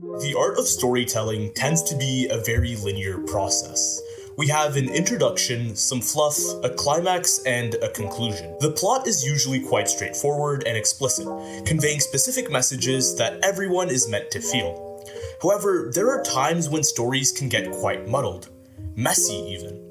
The art of storytelling tends to be a very linear process. We have an introduction, some fluff, a climax, and a conclusion. The plot is usually quite straightforward and explicit, conveying specific messages that everyone is meant to feel. However, there are times when stories can get quite muddled, messy even.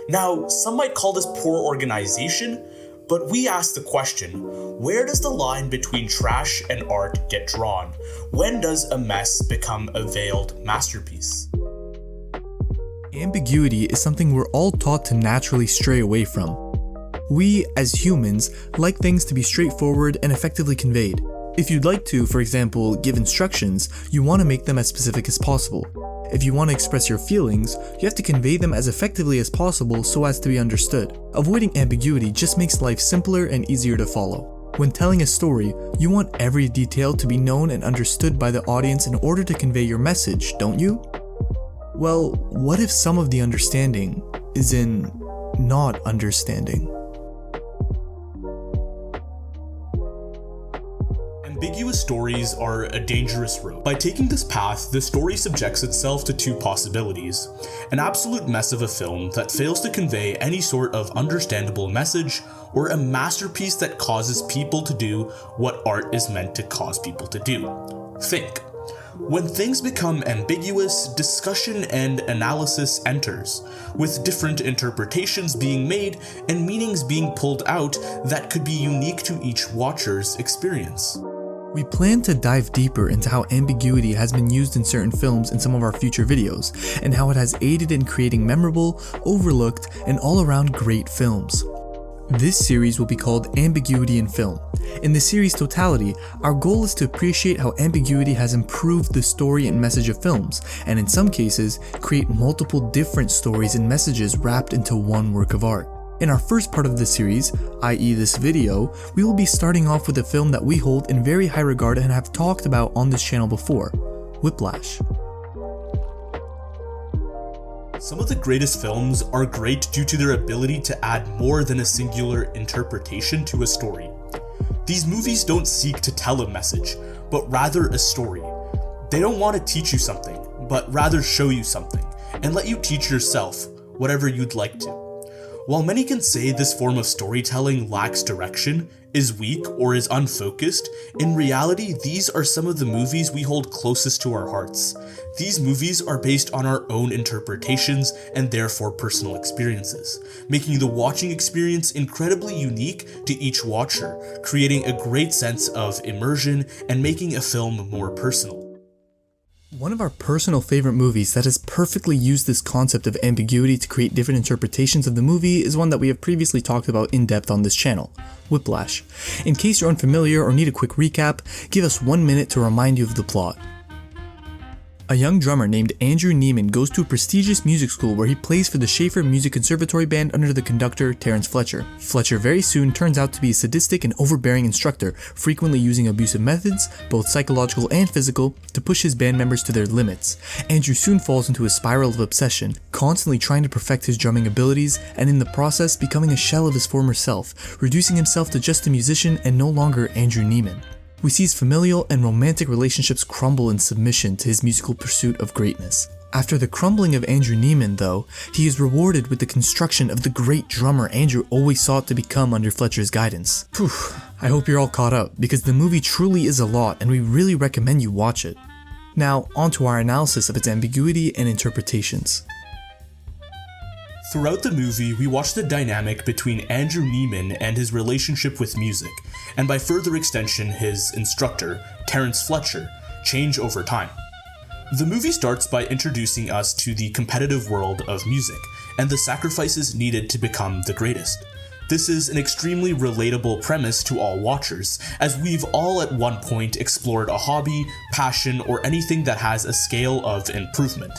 Now, some might call this poor organization, but we ask the question, where does the line between trash and art get drawn? When does a mess become a veiled masterpiece? Ambiguity is something we're all taught to naturally stray away from. We, as humans, like things to be straightforward and effectively conveyed. If you'd like to, for example, give instructions, you want to make them as specific as possible. If you want to express your feelings, you have to convey them as effectively as possible so as to be understood. Avoiding ambiguity just makes life simpler and easier to follow. When telling a story, you want every detail to be known and understood by the audience in order to convey your message, don't you? Well, what if some of the understanding is in not understanding? Ambiguous stories are a dangerous road. By taking this path, the story subjects itself to two possibilities: an absolute mess of a film that fails to convey any sort of understandable message, or a masterpiece that causes people to do what art is meant to cause people to do: think. When things become ambiguous, discussion and analysis enters, with different interpretations being made and meanings being pulled out that could be unique to each watcher's experience. We plan to dive deeper into how ambiguity has been used in certain films in some of our future videos, and how it has aided in creating memorable, overlooked, and all-around great films. This series will be called Ambiguity in Film. In the series' totality, our goal is to appreciate how ambiguity has improved the story and message of films, and in some cases, create multiple different stories and messages wrapped into one work of art. In our first part of the series, i.e. this video, we will be starting off with a film that we hold in very high regard and have talked about on this channel before, Whiplash. Some of the greatest films are great due to their ability to add more than a singular interpretation to a story. These movies don't seek to tell a message, but rather a story. They don't want to teach you something, but rather show you something, and let you teach yourself whatever you'd like to. While many can say this form of storytelling lacks direction, is weak, or is unfocused, in reality these are some of the movies we hold closest to our hearts. These movies are based on our own interpretations and therefore personal experiences, making the watching experience incredibly unique to each watcher, creating a great sense of immersion and making a film more personal. One of our personal favorite movies that has perfectly used this concept of ambiguity to create different interpretations of the movie is one that we have previously talked about in depth on this channel, Whiplash. In case you're unfamiliar or need a quick recap, give us 1 minute to remind you of the plot. A young drummer named Andrew Neiman goes to a prestigious music school where he plays for the Schaefer Music Conservatory Band under the conductor Terrence Fletcher. Fletcher very soon turns out to be a sadistic and overbearing instructor, frequently using abusive methods, both psychological and physical, to push his band members to their limits. Andrew soon falls into a spiral of obsession, constantly trying to perfect his drumming abilities, and in the process becoming a shell of his former self, reducing himself to just a musician and no longer Andrew Neiman. We see his familial and romantic relationships crumble in submission to his musical pursuit of greatness. After the crumbling of Andrew Neiman, though, he is rewarded with the construction of the great drummer Andrew always sought to become under Fletcher's guidance. Phew, I hope you're all caught up, because the movie truly is a lot and we really recommend you watch it. Now, on to our analysis of its ambiguity and interpretations. Throughout the movie, we watch the dynamic between Andrew Neiman and his relationship with music, and by further extension his instructor, Terrence Fletcher, change over time. The movie starts by introducing us to the competitive world of music, and the sacrifices needed to become the greatest. This is an extremely relatable premise to all watchers, as we've all at one point explored a hobby, passion, or anything that has a scale of improvement.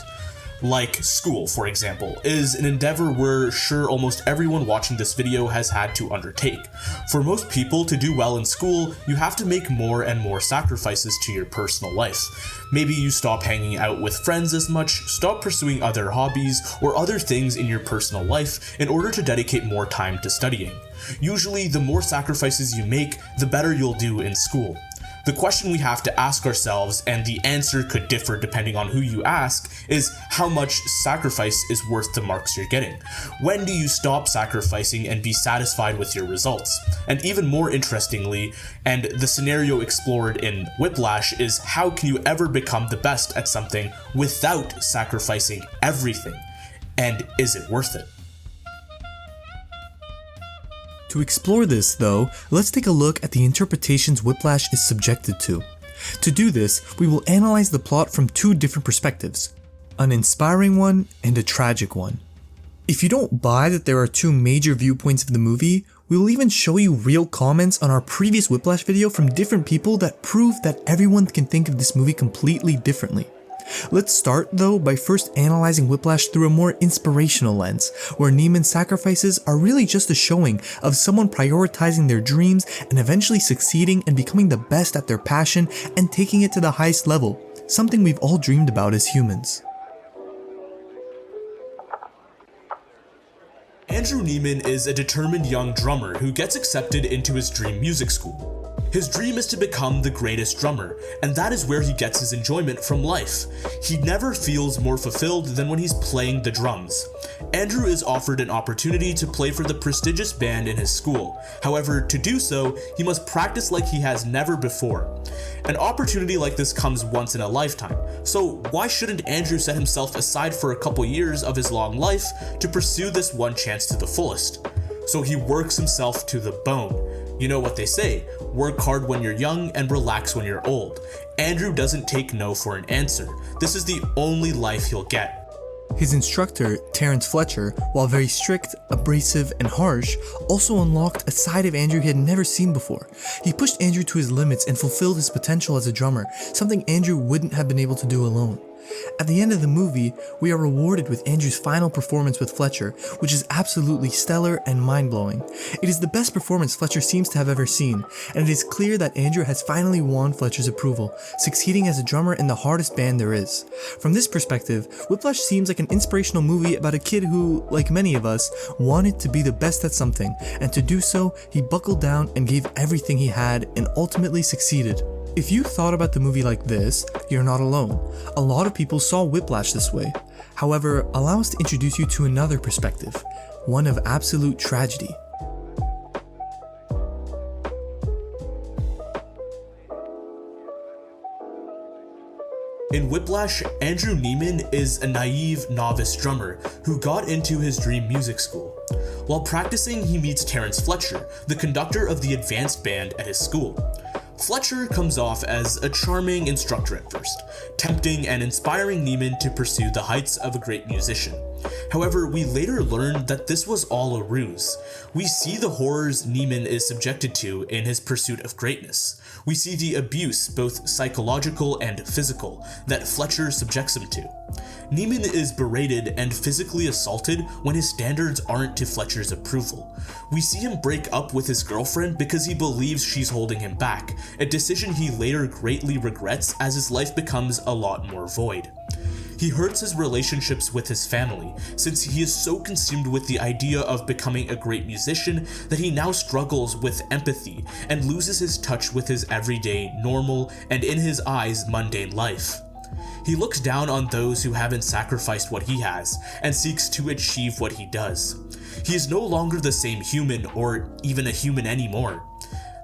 Like school, for example, is an endeavor we're sure almost everyone watching this video has had to undertake. For most people, to do well in school, you have to make more and more sacrifices to your personal life. Maybe you stop hanging out with friends as much, stop pursuing other hobbies, or other things in your personal life in order to dedicate more time to studying. Usually, the more sacrifices you make, the better you'll do in school. The question we have to ask ourselves, and the answer could differ depending on who you ask, is how much sacrifice is worth the marks you're getting? When do you stop sacrificing and be satisfied with your results? And even more interestingly, and the scenario explored in Whiplash, is how can you ever become the best at something without sacrificing everything? And is it worth it? To explore this, though, let's take a look at the interpretations Whiplash is subjected to. To do this, we will analyze the plot from two different perspectives, an inspiring one and a tragic one. If you don't buy that there are two major viewpoints of the movie, we will even show you real comments on our previous Whiplash video from different people that prove that everyone can think of this movie completely differently. Let's start, though, by first analyzing Whiplash through a more inspirational lens, where Neiman's sacrifices are really just a showing of someone prioritizing their dreams and eventually succeeding and becoming the best at their passion and taking it to the highest level, something we've all dreamed about as humans. Andrew Neiman is a determined young drummer who gets accepted into his dream music school. His dream is to become the greatest drummer, and that is where he gets his enjoyment from life. He never feels more fulfilled than when he's playing the drums. Andrew is offered an opportunity to play for the prestigious band in his school. However, to do so, he must practice like he has never before. An opportunity like this comes once in a lifetime, so why shouldn't Andrew set himself aside for a couple years of his long life to pursue this one chance to the fullest? So he works himself to the bone. You know what they say, work hard when you're young and relax when you're old. Andrew doesn't take no for an answer. This is the only life he'll get. His instructor, Terrence Fletcher, while very strict, abrasive, and harsh, also unlocked a side of Andrew he had never seen before. He pushed Andrew to his limits and fulfilled his potential as a drummer, something Andrew wouldn't have been able to do alone. At the end of the movie, we are rewarded with Andrew's final performance with Fletcher, which is absolutely stellar and mind-blowing. It is the best performance Fletcher seems to have ever seen, and it is clear that Andrew has finally won Fletcher's approval, succeeding as a drummer in the hardest band there is. From this perspective, Whiplash seems like an inspirational movie about a kid who, like many of us, wanted to be the best at something, and to do so, he buckled down and gave everything he had and ultimately succeeded. If you thought about the movie like this, you're not alone. A lot of people saw Whiplash this way. However, allow us to introduce you to another perspective, one of absolute tragedy. In Whiplash, Andrew Neiman is a naive novice drummer who got into his dream music school. While practicing, he meets Terrence Fletcher, the conductor of the advanced band at his school. Fletcher comes off as a charming instructor at first, tempting and inspiring Neiman to pursue the heights of a great musician. However, we later learn that this was all a ruse. We see the horrors Neiman is subjected to in his pursuit of greatness. We see the abuse, both psychological and physical, that Fletcher subjects him to. Neiman is berated and physically assaulted when his standards aren't to Fletcher's approval. We see him break up with his girlfriend because he believes she's holding him back, a decision he later greatly regrets as his life becomes a lot more void. He hurts his relationships with his family, since he is so consumed with the idea of becoming a great musician that he now struggles with empathy and loses his touch with his everyday, normal, and in his eyes, mundane life. He looks down on those who haven't sacrificed what he has, and seeks to achieve what he does. He is no longer the same human, or even a human anymore.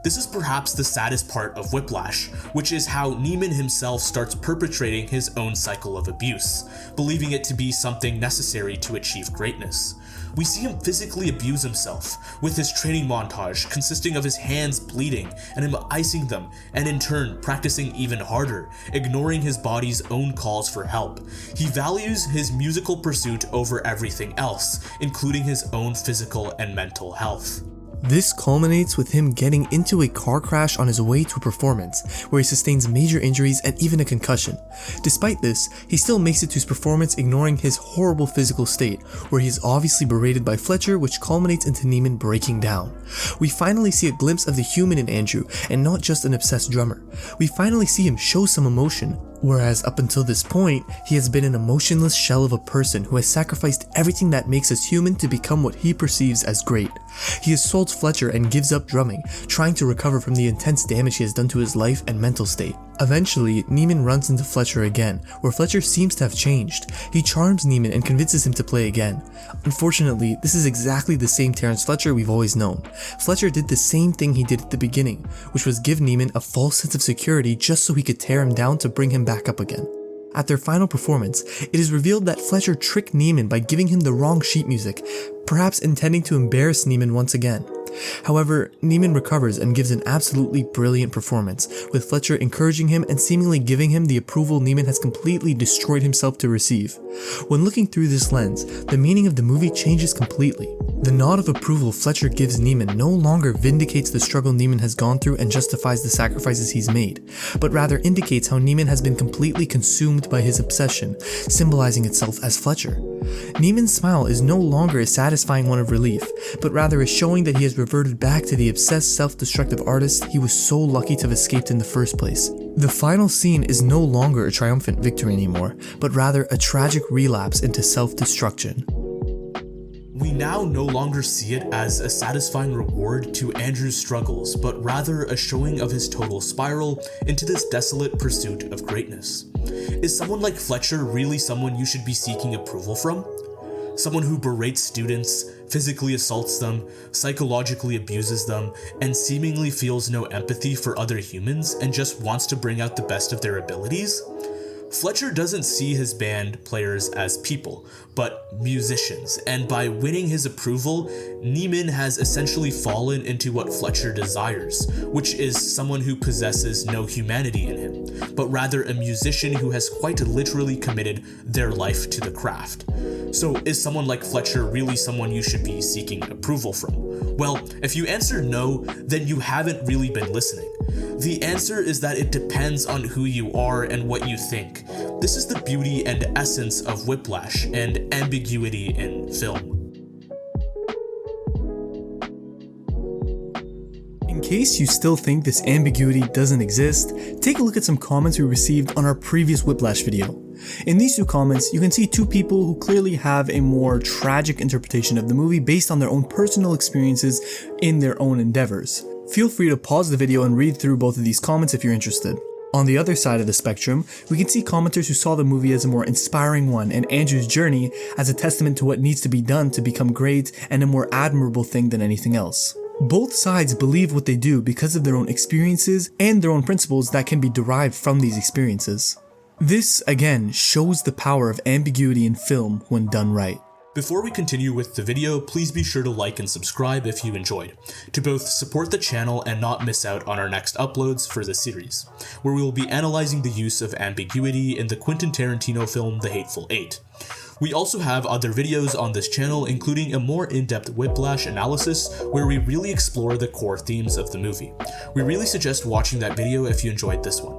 This is perhaps the saddest part of Whiplash, which is how Neiman himself starts perpetrating his own cycle of abuse, believing it to be something necessary to achieve greatness. We see him physically abuse himself, with his training montage consisting of his hands bleeding and him icing them, and in turn practicing even harder, ignoring his body's own calls for help. He values his musical pursuit over everything else, including his own physical and mental health. This culminates with him getting into a car crash on his way to a performance, where he sustains major injuries and even a concussion. Despite this, he still makes it to his performance, ignoring his horrible physical state, where he is obviously berated by Fletcher, which culminates into Neiman breaking down. We finally see a glimpse of the human in Andrew, and not just an obsessed drummer. We finally see him show some emotion. Whereas up until this point, he has been an emotionless shell of a person who has sacrificed everything that makes us human to become what he perceives as great. He assaults Fletcher and gives up drumming, trying to recover from the intense damage he has done to his life and mental state. Eventually, Neiman runs into Fletcher again, where Fletcher seems to have changed. He charms Neiman and convinces him to play again. Unfortunately, this is exactly the same Terrence Fletcher we've always known. Fletcher did the same thing he did at the beginning, which was give Neiman a false sense of security just so he could tear him down to bring him back up again. At their final performance, it is revealed that Fletcher tricked Neiman by giving him the wrong sheet music, perhaps intending to embarrass Neiman once again. However, Neiman recovers and gives an absolutely brilliant performance, with Fletcher encouraging him and seemingly giving him the approval Neiman has completely destroyed himself to receive. When looking through this lens, the meaning of the movie changes completely. The nod of approval Fletcher gives Neiman no longer vindicates the struggle Neiman has gone through and justifies the sacrifices he's made, but rather indicates how Neiman has been completely consumed by his obsession, symbolizing itself as Fletcher. Neiman's smile is no longer a satisfying one of relief, but rather is showing that he has reverted back to the obsessed self-destructive artist he was so lucky to have escaped in the first place. The final scene is no longer a triumphant victory anymore, but rather a tragic relapse into self-destruction. We now no longer see it as a satisfying reward to Andrew's struggles, but rather a showing of his total spiral into this desolate pursuit of greatness. Is someone like Fletcher really someone you should be seeking approval from? Someone who berates students, physically assaults them, psychologically abuses them, and seemingly feels no empathy for other humans and just wants to bring out the best of their abilities? Fletcher doesn't see his band players as people, but musicians, and by winning his approval, Neiman has essentially fallen into what Fletcher desires, which is someone who possesses no humanity in him, but rather a musician who has quite literally committed their life to the craft. So is someone like Fletcher really someone you should be seeking approval from? Well, if you answer no, then you haven't really been listening. The answer is that it depends on who you are and what you think. This is the beauty and essence of Whiplash and ambiguity in film. In case you still think this ambiguity doesn't exist, take a look at some comments we received on our previous Whiplash video. In these two comments, you can see two people who clearly have a more tragic interpretation of the movie based on their own personal experiences in their own endeavors. Feel free to pause the video and read through both of these comments if you're interested. On the other side of the spectrum, we can see commenters who saw the movie as a more inspiring one and Andrew's journey as a testament to what needs to be done to become great and a more admirable thing than anything else. Both sides believe what they do because of their own experiences and their own principles that can be derived from these experiences. This, again, shows the power of ambiguity in film when done right. Before we continue with the video, please be sure to like and subscribe if you enjoyed, to both support the channel and not miss out on our next uploads for this series, where we will be analyzing the use of ambiguity in the Quentin Tarantino film The Hateful Eight. We also have other videos on this channel, including a more in-depth Whiplash analysis where we really explore the core themes of the movie. We really suggest watching that video if you enjoyed this one.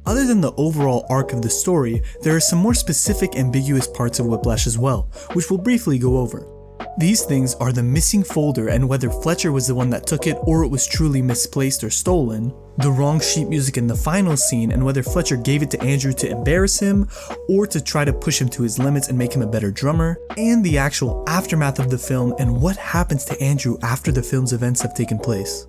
Other than the overall arc of the story, there are some more specific ambiguous parts of Whiplash as well, which we'll briefly go over. These things are the missing folder and whether Fletcher was the one that took it or it was truly misplaced or stolen, the wrong sheet music in the final scene and whether Fletcher gave it to Andrew to embarrass him or to try to push him to his limits and make him a better drummer, and the actual aftermath of the film and what happens to Andrew after the film's events have taken place.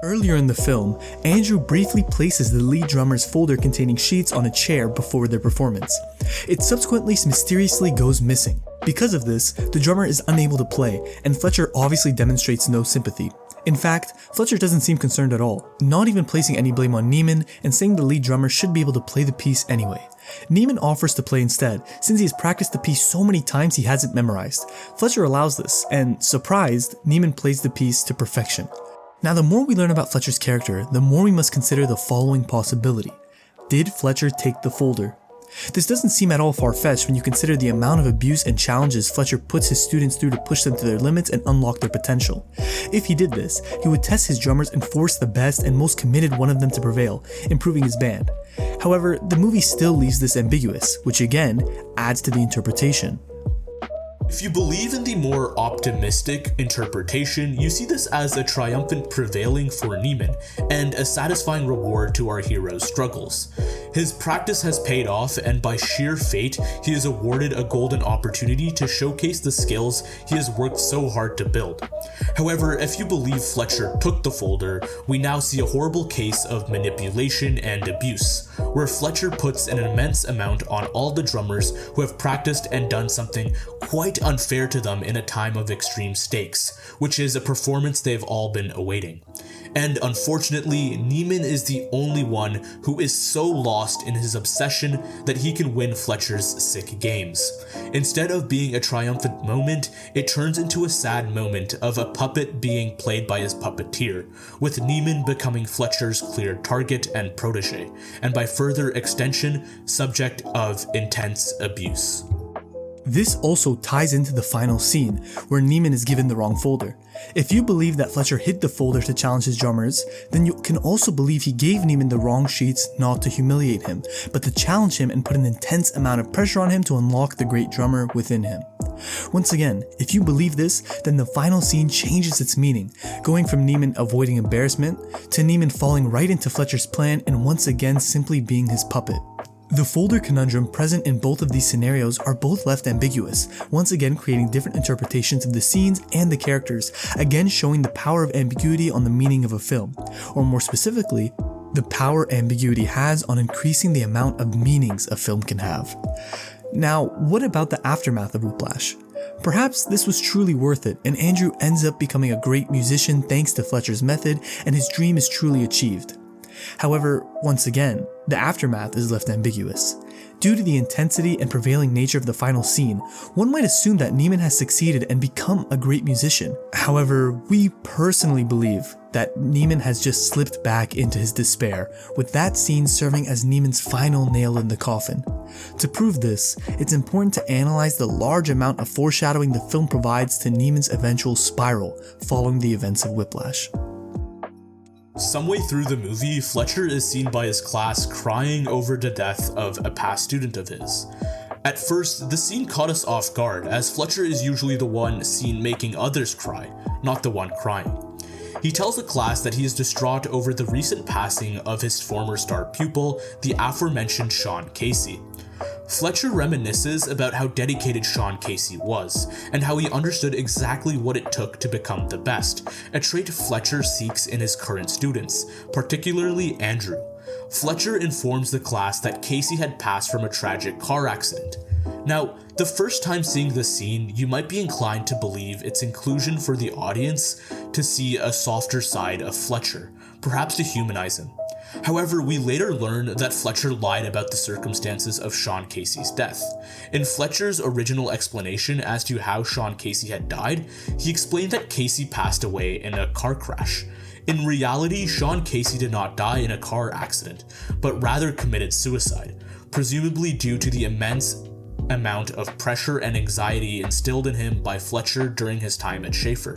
Earlier in the film, Andrew briefly places the lead drummer's folder containing sheets on a chair before their performance. It subsequently mysteriously goes missing. Because of this, the drummer is unable to play, and Fletcher obviously demonstrates no sympathy. In fact, Fletcher doesn't seem concerned at all, not even placing any blame on Neiman and saying the lead drummer should be able to play the piece anyway. Neiman offers to play instead, since he has practiced the piece so many times he has it memorized. Fletcher allows this, and surprised, Neiman plays the piece to perfection. Now, the more we learn about Fletcher's character, the more we must consider the following possibility. Did Fletcher take the folder? This doesn't seem at all far-fetched when you consider the amount of abuse and challenges Fletcher puts his students through to push them to their limits and unlock their potential. If he did this, he would test his drummers and force the best and most committed one of them to prevail, improving his band. However, the movie still leaves this ambiguous, which again adds to the interpretation. If you believe in the more optimistic interpretation, you see this as a triumphant prevailing for Neiman and a satisfying reward to our hero's struggles. His practice has paid off, and by sheer fate, he is awarded a golden opportunity to showcase the skills he has worked so hard to build. However, if you believe Fletcher took the folder, we now see a horrible case of manipulation and abuse, where Fletcher puts an immense amount on all the drummers who have practiced and done something quite unfair to them in a time of extreme stakes, which is a performance they've all been awaiting. And unfortunately, Neiman is the only one who is so lost in his obsession that he can win Fletcher's sick games. Instead of being a triumphant moment, it turns into a sad moment of a puppet being played by his puppeteer, with Neiman becoming Fletcher's clear target and protege, and by further extension, subject of intense abuse. This also ties into the final scene, where Neiman is given the wrong folder. If you believe that Fletcher hid the folder to challenge his drummers, then you can also believe he gave Neiman the wrong sheets not to humiliate him, but to challenge him and put an intense amount of pressure on him to unlock the great drummer within him. Once again, if you believe this, then the final scene changes its meaning, going from Neiman avoiding embarrassment to Neiman falling right into Fletcher's plan and once again simply being his puppet. The folder conundrum present in both of these scenarios are both left ambiguous, once again creating different interpretations of the scenes and the characters, again showing the power of ambiguity on the meaning of a film, or more specifically, the power ambiguity has on increasing the amount of meanings a film can have. Now, what about the aftermath of Whiplash? Perhaps this was truly worth it, and Andrew ends up becoming a great musician thanks to Fletcher's method, and his dream is truly achieved. However, once again, the aftermath is left ambiguous. Due to the intensity and prevailing nature of the final scene, one might assume that Neiman has succeeded and become a great musician. However, we personally believe that Neiman has just slipped back into his despair, with that scene serving as Neiman's final nail in the coffin. To prove this, it's important to analyze the large amount of foreshadowing the film provides to Neiman's eventual spiral following the events of Whiplash. Someway through the movie, Fletcher is seen by his class crying over the death of a past student of his. At first, the scene caught us off guard, as Fletcher is usually the one seen making others cry, not the one crying. He tells the class that he is distraught over the recent passing of his former star pupil, the aforementioned Sean Casey. Fletcher reminisces about how dedicated Sean Casey was, and how he understood exactly what it took to become the best, a trait Fletcher seeks in his current students, particularly Andrew. Fletcher informs the class that Casey had passed from a tragic car accident. Now, the first time seeing this scene, you might be inclined to believe its inclusion for the audience to see a softer side of Fletcher, perhaps to humanize him. However, we later learn that Fletcher lied about the circumstances of Sean Casey's death. In Fletcher's original explanation as to how Sean Casey had died, he explained that Casey passed away in a car crash. In reality, Sean Casey did not die in a car accident, but rather committed suicide, presumably due to the immense amount of pressure and anxiety instilled in him by Fletcher during his time at Schaefer.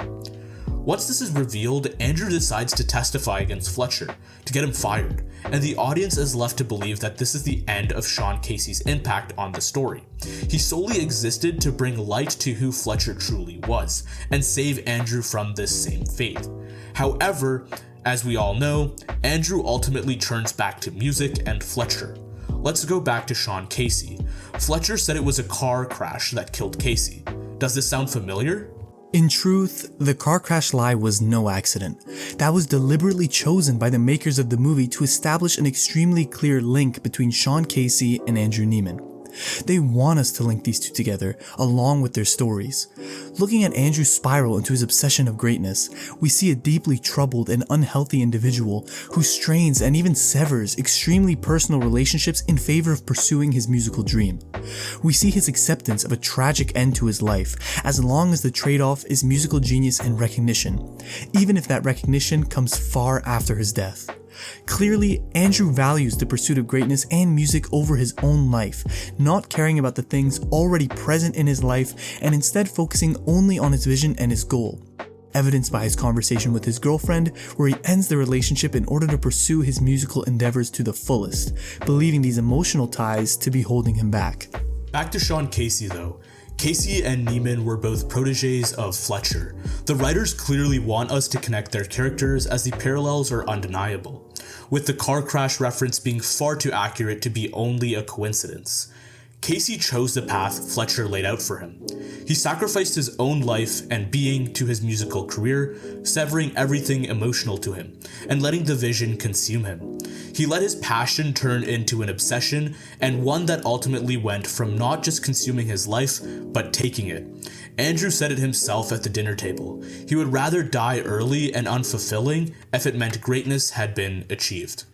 Once this is revealed, Andrew decides to testify against Fletcher, to get him fired, and the audience is left to believe that this is the end of Sean Casey's impact on the story. He solely existed to bring light to who Fletcher truly was, and save Andrew from this same fate. However, as we all know, Andrew ultimately turns back to music and Fletcher. Let's go back to Sean Casey. Fletcher said it was a car crash that killed Casey. Does this sound familiar? In truth, the car crash lie was no accident. That was deliberately chosen by the makers of the movie to establish an extremely clear link between Sean Casey and Andrew Neiman. They want us to link these two together, along with their stories. Looking at Andrew's spiral into his obsession of greatness, we see a deeply troubled and unhealthy individual who strains and even severs extremely personal relationships in favor of pursuing his musical dream. We see his acceptance of a tragic end to his life, as long as the trade-off is musical genius and recognition, even if that recognition comes far after his death. Clearly, Andrew values the pursuit of greatness and music over his own life, not caring about the things already present in his life and instead focusing only on his vision and his goal. Evidenced by his conversation with his girlfriend, where he ends the relationship in order to pursue his musical endeavors to the fullest, believing these emotional ties to be holding him back. Back to Sean Casey though. Casey and Neiman were both proteges of Fletcher. The writers clearly want us to connect their characters as the parallels are undeniable, with the car crash reference being far too accurate to be only a coincidence. Casey chose the path Fletcher laid out for him. He sacrificed his own life and being to his musical career, severing everything emotional to him, and letting the vision consume him. He let his passion turn into an obsession, and one that ultimately went from not just consuming his life, but taking it. Andrew said it himself at the dinner table. He would rather die early and unfulfilling if it meant greatness had been achieved.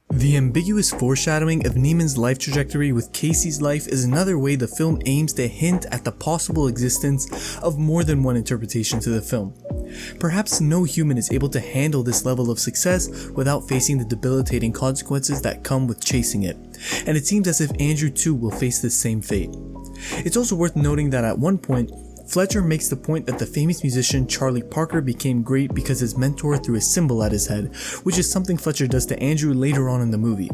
The ambiguous foreshadowing of Neiman's life trajectory with Casey's life is another way the film aims to hint at the possible existence of more than one interpretation to the film. Perhaps no human is able to handle this level of success without facing the debilitating consequences that come with chasing it, and it seems as if Andrew too will face this same fate. It's also worth noting that at one point, Fletcher makes the point that the famous musician Charlie Parker became great because his mentor threw a cymbal at his head, which is something Fletcher does to Andrew later on in the movie.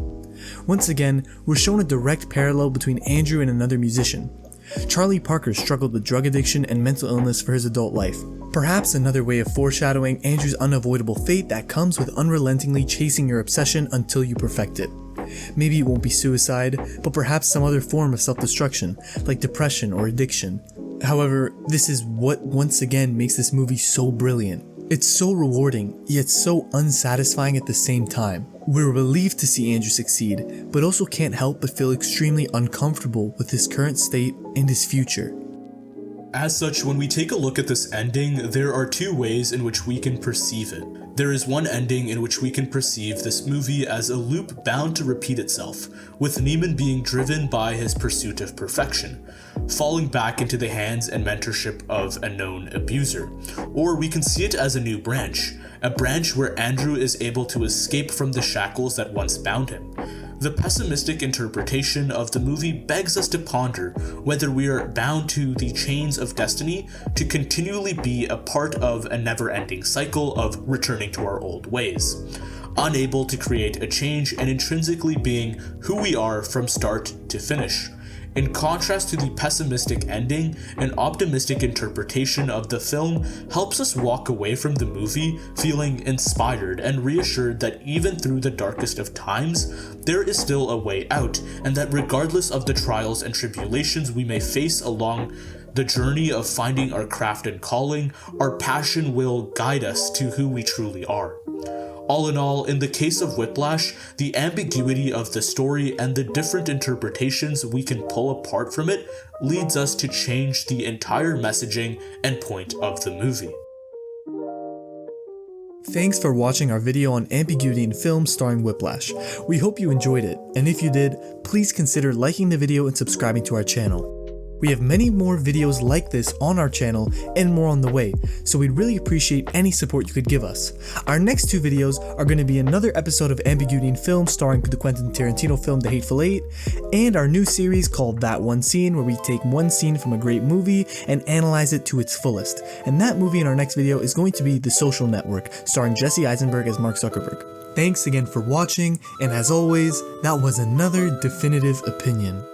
Once again, we're shown a direct parallel between Andrew and another musician. Charlie Parker struggled with drug addiction and mental illness for his adult life. Perhaps another way of foreshadowing Andrew's unavoidable fate that comes with unrelentingly chasing your obsession until you perfect it. Maybe it won't be suicide, but perhaps some other form of self-destruction, like depression or addiction. However, this is what once again makes this movie so brilliant. It's so rewarding, yet so unsatisfying at the same time. We're relieved to see Andrew succeed, but also can't help but feel extremely uncomfortable with his current state and his future. As such, when we take a look at this ending, there are two ways in which we can perceive it. There is one ending in which we can perceive this movie as a loop bound to repeat itself, with Neiman being driven by his pursuit of perfection, falling back into the hands and mentorship of a known abuser. Or we can see it as a new branch, a branch where Andrew is able to escape from the shackles that once bound him. The pessimistic interpretation of the movie begs us to ponder whether we are bound to the chains of destiny to continually be a part of a never-ending cycle of returning to our old ways, unable to create a change and intrinsically being who we are from start to finish. In contrast to the pessimistic ending, an optimistic interpretation of the film helps us walk away from the movie feeling inspired and reassured that even through the darkest of times, there is still a way out, and that regardless of the trials and tribulations we may face along the journey of finding our craft and calling, our passion will guide us to who we truly are. All in all, in the case of Whiplash, the ambiguity of the story and the different interpretations we can pull apart from it leads us to change the entire messaging and point of the movie. Thanks for watching our video on ambiguity in film starring Whiplash. We hope you enjoyed it, and if you did, please consider liking the video and subscribing to our channel. We have many more videos like this on our channel and more on the way, so we'd really appreciate any support you could give us. Our next two videos are going to be another episode of Ambiguity in Film starring the Quentin Tarantino film The Hateful Eight, and our new series called That One Scene, where we take one scene from a great movie and analyze it to its fullest. And that movie in our next video is going to be The Social Network, starring Jesse Eisenberg as Mark Zuckerberg. Thanks again for watching, and as always, that was another definitive opinion.